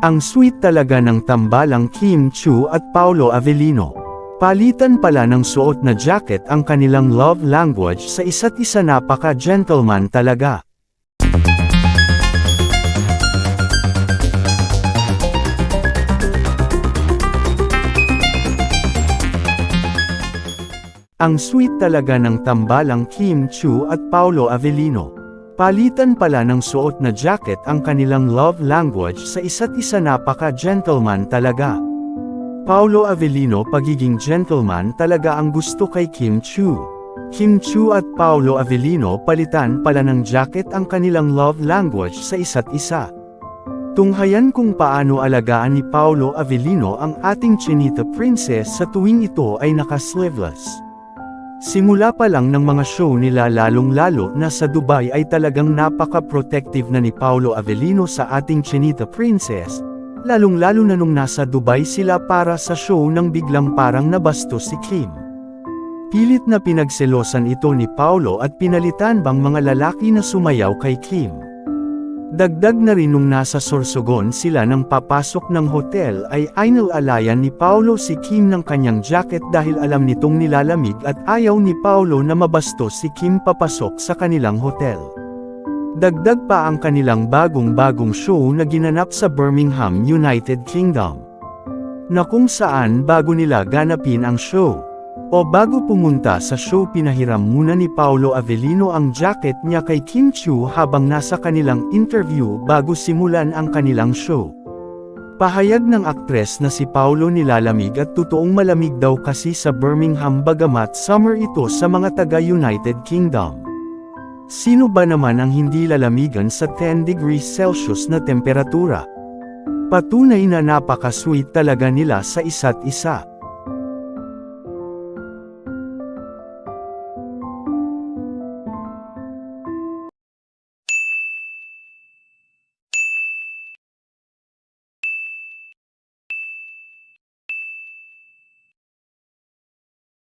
Ang sweet talaga ng tambalang Kim Chiu at Paolo Avellino. Palitan pala ng suot na jacket ang kanilang love language sa isa't isa, napaka-gentleman talaga. Ang sweet talaga ng tambalang Kim Chiu at Paolo Avellino. Palitan pala ng suot na jacket ang kanilang love language sa isa't isa, napaka-gentleman talaga. Paolo Avellino, pagiging gentleman talaga ang gusto kay Kim Chiu. Kim Chiu at Paolo Avellino, palitan pala ng jacket ang kanilang love language sa isa't isa. Tunghayan kung paano alagaan ni Paolo Avellino ang ating Chinita Princess sa tuwing ito ay naka-sleeveless. Simula pa lang ng mga show nila, lalong-lalo na sa Dubai, ay talagang napaka-protective na ni Paolo Avellino sa ating Chinita Princess, lalong-lalo na nung nasa Dubai sila para sa show nang biglang parang nabastos si Kim. Pilit na pinagselosan ito ni Paolo at pinalitan bang mga lalaki na sumayaw kay Kim. Dagdag na rin nung nasa Sorsogon sila nang papasok ng hotel ay inilalayan ni Paolo si Kim ng kanyang jacket dahil alam nitong nilalamig at ayaw ni Paolo na mabastos si Kim papasok sa kanilang hotel. Dagdag pa ang kanilang bagong show na ginanap sa Birmingham, United Kingdom, na kung saan bago nila ganapin ang show, o bago pumunta sa show, pinahiram muna ni Paolo Avellino ang jacket niya kay Kim Chiu habang nasa kanilang interview bago simulan ang kanilang show. Pahayag ng aktres na si Paolo, nilalamig at totoong malamig daw kasi sa Birmingham bagamat summer ito sa mga taga-United Kingdom. Sino ba naman ang hindi lalamigan sa 10 degrees Celsius na temperatura? Patunay na napaka-sweet talaga nila sa isa't isa.